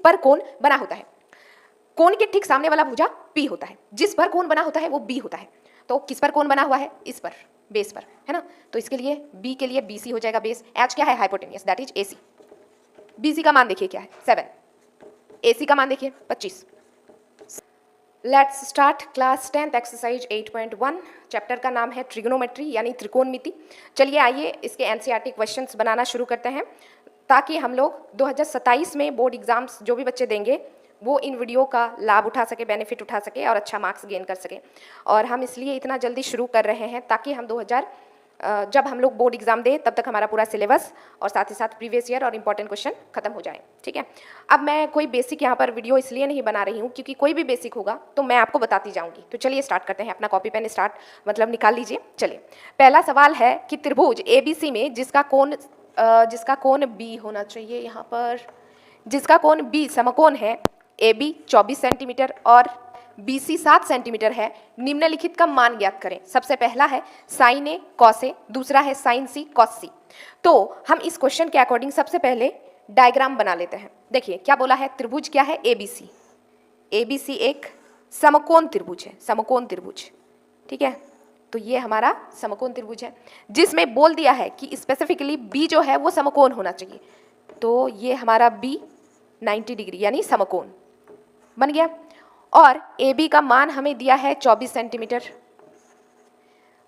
पर कोण बना होता है। कोण के ठीक सामने वाला भुजा P होता है, जिस पर कोण बना होता है वो B होता है। तो किस पर कोण बना हुआ है? इस पर, बेस पर, है ना। तो इसके लिए B के लिए BC हो जाएगा बेस। H क्या है? Hypotenuse, that is AC। BC का मान देखिए क्या है? 7। AC का मान देखिए 25। Let's start class 10th exercise 8.1। Chapter का नाम है ट्रिग्नोमेट्री यानी त्रिकोणमिति। चलिए आइए इसके एनसीईआरटी क्वेश्चंस बनाना शुरू करते हैं, ताकि हम लोग 2027 में बोर्ड एग्जाम्स जो भी बच्चे देंगे वो इन वीडियो का लाभ उठा सके, बेनिफिट उठा सके और अच्छा मार्क्स गेन कर सके। और हम इसलिए इतना जल्दी शुरू कर रहे हैं ताकि हम जब हम लोग बोर्ड एग्जाम दें तब तक हमारा पूरा सिलेबस और साथ ही साथ प्रीवियस ईयर और इंपॉर्टेंट क्वेश्चन खत्म हो जाए। ठीक है, अब मैं कोई बेसिक यहाँ पर वीडियो इसलिए नहीं बना रही हूँ क्योंकि कोई भी बेसिक होगा तो मैं आपको बताती जाऊँगी। तो चलिए स्टार्ट करते हैं, अपना कॉपी पेन निकाल लीजिए। चलिए, पहला सवाल है कि त्रिभुज ABC में जिसका कोण B होना चाहिए, यहाँ पर जिसका कोण B समकोण है, AB 24 सेंटीमीटर और BC 7 सेंटीमीटर है, निम्नलिखित का मान ज्ञात करें। सबसे पहला है साइन A कॉस A, दूसरा है साइन C कॉस C। तो हम इस क्वेश्चन के अकॉर्डिंग सबसे पहले डायग्राम बना लेते हैं। देखिए क्या बोला है, त्रिभुज क्या है? ABC एक समकोण त्रिभुज है, समकोण त्रिभुज। ठीक है, तो ये हमारा समकोण त्रिभुज है जिसमें बोल दिया है कि स्पेसिफिकली B जो है वो समकोण होना चाहिए। तो ये हमारा B 90 डिग्री यानी समकोण बन गया। और AB का मान हमें दिया है 24 सेंटीमीटर।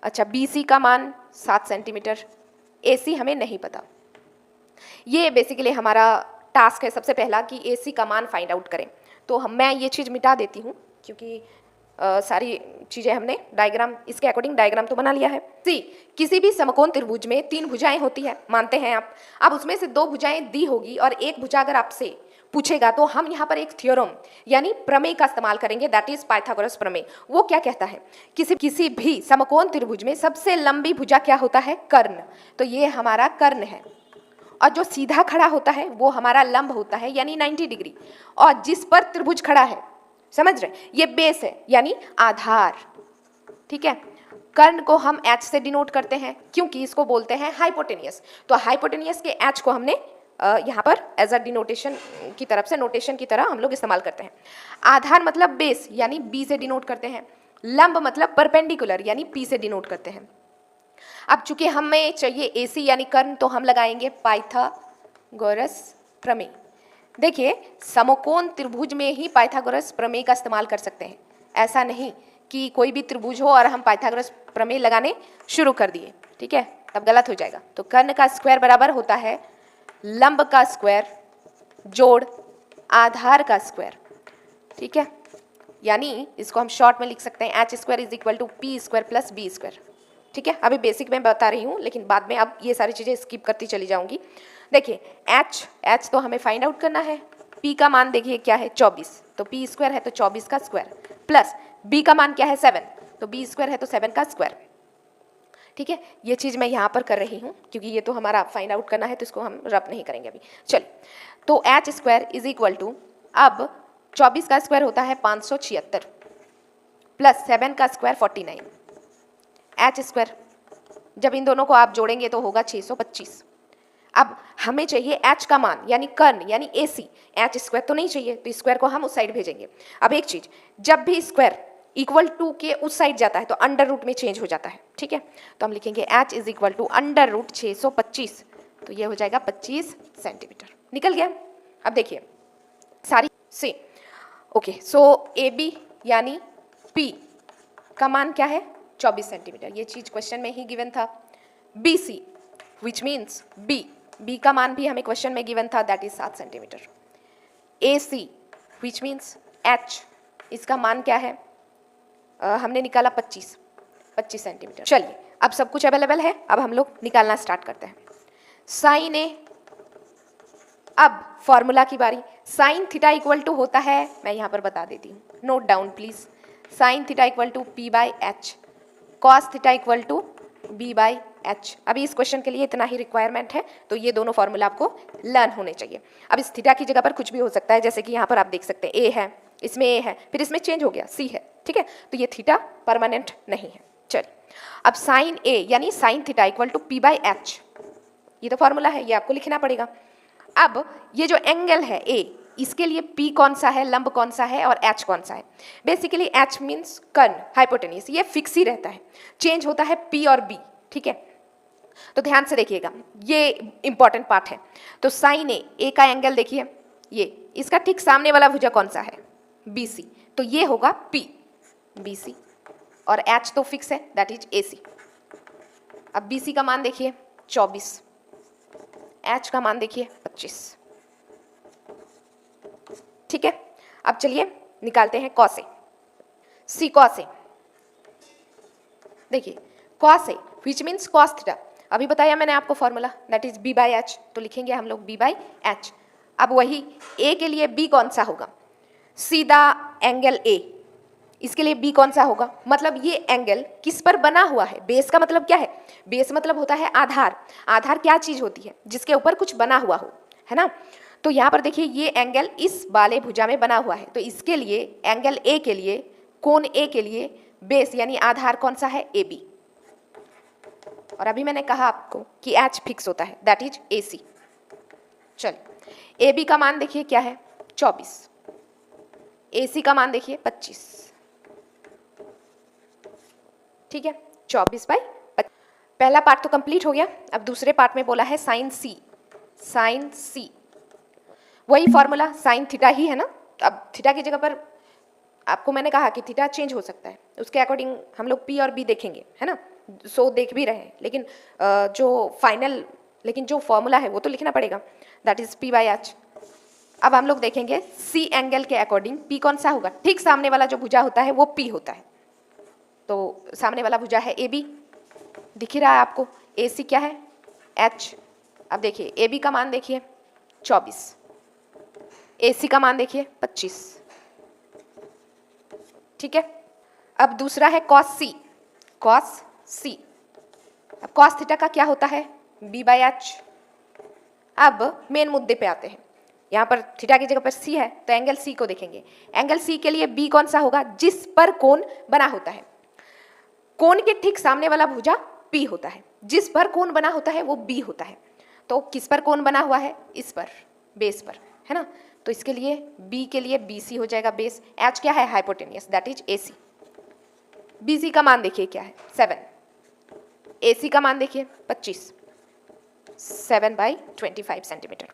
अच्छा, BC का मान 7 सेंटीमीटर, AC हमें नहीं पता। ये बेसिकली हमारा टास्क है सबसे पहला कि AC का मान फाइंड आउट करें। तो मैं ये चीज़ मिटा देती हूँ क्योंकि सारी चीज़ें हमने डायग्राम इसके अकॉर्डिंग डायग्राम तो बना लिया है। किसी भी समकोण त्रिभुज में 3 भुजाएं होती है, मानते हैं आप। अब उसमें से 2 भुजाएं दी होगी और एक भुजा अगर आपसे पूछेगा तो हम यहाँ पर एक थ्योरम यानी प्रमेय का इस्तेमाल करेंगे, दैट इज पाइथागोरस प्रमेय। वो क्या कहता है, किसी भी समकोण त्रिभुज में सबसे लंबी भुजा क्या होता है? कर्ण। तो ये हमारा कर्ण है और जो सीधा खड़ा होता है वो हमारा लंब होता है यानी 90 डिग्री। और जिस पर त्रिभुज खड़ा है, समझ रहे, ये बेस है यानी आधार। ठीक है, कर्ण को हम H से डिनोट करते हैं क्योंकि इसको बोलते हैं हाइपोटेनियस। तो हाइपोटेनियस के H को हमने यहाँ पर एज अ डिनोटेशन की तरफ से नोटेशन की तरह हम लोग इस्तेमाल करते हैं। आधार मतलब बेस यानी B से डिनोट करते हैं। लंब मतलब परपेंडिकुलर यानी P से डिनोट करते हैं। अब चूंकि हमें चाहिए AC यानी कर्ण, तो हम लगाएंगे पाइथागोरस प्रमेय। देखिए, समकोण त्रिभुज में ही पाइथागोरस प्रमेय का इस्तेमाल कर सकते हैं। ऐसा नहीं कि कोई भी त्रिभुज हो और हम पाइथागोरस प्रमेय लगाने शुरू कर दिए, ठीक है, तब गलत हो जाएगा। तो कर्ण का स्क्वायर बराबर होता है लंब का स्क्वायर जोड़ आधार का स्क्वायर। ठीक है, यानी इसको हम शॉर्ट में लिख सकते हैं H square is equal to P square plus B square. ठीक है, अभी बेसिक में बता रही हूँ लेकिन बाद में अब ये सारी चीज़ें स्किप करती चली जाऊंगी। देखिए H तो हमें फाइंड आउट करना है। P का मान देखिए क्या है? 24। तो P स्क्वायर है तो 24 का स्क्वायर प्लस B का मान क्या है? 7। तो B स्क्वायर है तो 7 का स्क्वायर। ठीक है, ये चीज़ मैं यहाँ पर कर रही हूँ क्योंकि ये तो हमारा फाइंड आउट करना है तो इसको हम रब नहीं करेंगे अभी। चलिए, तो H square is equal to, अब 24 का स्क्वायर होता है 576 प्लस 7 का स्क्वायर 49। H स्क्वायर जब इन दोनों को आप जोड़ेंगे तो होगा 625। अब हमें चाहिए H का मान यानी कर्ण यानी AC। H स्क्वायर तो नहीं चाहिए तो स्क्वायर को हम उस साइड भेजेंगे। अब एक चीज, जब भी स्क्वायर इक्वल टू के उस साइड जाता है तो अंडर रूट में चेंज हो जाता है। ठीक है, तो हम लिखेंगे H is equal to under root 625। तो ये हो जाएगा 25 सेंटीमीटर। निकल गया। अब देखिए सारी से ओके, सो AB यानी P का मान क्या है? 24 सेंटीमीटर। ये चीज क्वेश्चन में ही गिवन था। BC विच मीन्स B का मान भी हमें क्वेश्चन में गिवन था, that is 7 centimetre. AC which means H, इसका मान क्या है? हमने निकाला 25 सेंटीमीटर। चलिए, अब सब कुछ अवेलेबल है, अब हम लोग निकालना स्टार्ट करते हैं। साइन A, अब फॉर्मूला की बारी। साइन थीटा इक्वल टू होता है, मैं यहाँ पर बता देती हूँ, note down please. Sine theta equal to P/H, cos theta equal to B/H। अभी इस क्वेश्चन के लिए इतना ही रिक्वायरमेंट है, तो ये दोनों फॉर्मूला आपको लर्न होने चाहिए। अब इस थीटा की जगह पर कुछ भी हो सकता है, जैसे कि यहाँ पर आप देख सकते हैं A है, इसमें A है, फिर इसमें चेंज हो गया C है। ठीक है, तो ये थीटा परमानेंट नहीं है। चलिए, अब साइन A यानी sine theta equal to P/H, ये तो फॉर्मूला है, ये आपको लिखना पड़ेगा। अब ये जो एंगल है A, इसके लिए P कौन सा है, लंब कौन सा है, और H कौन सा है। बेसिकली H मीन्स कर्ण, हाइपोटेन्यूज, ये फिक्स ही रहता है, चेंज होता है P और B, ठीक है। तो ध्यान से देखिएगा, ये इंपॉर्टेंट पार्ट है। तो साइन ए का एंगल देखिए, ये इसका ठीक सामने वाला भुजा कौन सा है, BC, तो ये होगा P BC, और H तो फिक्स है, दैट इज AC। अब BC का मान देखिए 24, H का मान देखिए 25, ठीक है। अब चलिए निकालते हैं cos A, C cos A. देखिए cos A which means cos theta, अभी बताया मैंने आपको formula, that is B by H, तो लिखेंगे हम लोग B बाई एच। अब वही A के लिए B कौन सा होगा, सीधा एंगल A, इसके लिए B कौन सा होगा, मतलब ये एंगल किस पर बना हुआ है, बेस का मतलब क्या है, बेस मतलब होता है आधार। आधार क्या चीज होती है, जिसके ऊपर कुछ बना हुआ हो, है ना। तो यहाँ पर देखिए ये एंगल इस वाले भुजा में बना हुआ है, तो इसके लिए एंगल A के लिए, कोण A के लिए बेस यानी आधार कौन सा है, AB। और अभी मैंने कहा आपको कि H फिक्स होता है, दैट इज AC। चलिए AB का मान देखिए क्या है 24, AC का मान देखिए 25, ठीक है, 24 बाई 25। पहला पार्ट तो कंप्लीट हो गया। अब दूसरे पार्ट में बोला है साइन C, साइन C वही फॉर्मूला साइन थीटा ही है ना। अब थीटा की जगह पर आपको मैंने कहा कि थीटा चेंज हो सकता है, उसके अकॉर्डिंग हम लोग P और B देखेंगे, है ना, सो देख भी रहे हैं, लेकिन जो फॉर्मूला है वो तो लिखना पड़ेगा, that is P by H. अब हम लोग देखेंगे C एंगल के अकॉर्डिंग P कौन सा होगा, ठीक सामने वाला जो भुजा होता है वो P होता है, तो सामने वाला भुजा है AB, दिख ही रहा है आपको, AC क्या है H। अब देखिए AB का मान देखिए 24, AC का मान देखिए 25, ठीक है। अब दूसरा है cos C, cos C। अब cos थीटा का क्या होता है, B बाई एच। अब मेन मुद्दे पे आते हैं, यहाँ पर थीटा की जगह पर C है, तो एंगल C को देखेंगे। एंगल C के लिए B कौन सा होगा, जिस पर कोण बना होता है। कोण के ठीक सामने वाला भुजा P होता है, जिस पर कोण बना होता है वो B होता है। तो किस पर कोण बना हुआ है, इस पर, बेस पर, है ना। तो इसके लिए B के लिए BC हो जाएगा बेस, H क्या है hypotenuse, that is AC। BC का मान देखिए क्या है 7, AC का मान देखिए 25, 7 बाई 25 सेंटीमीटर।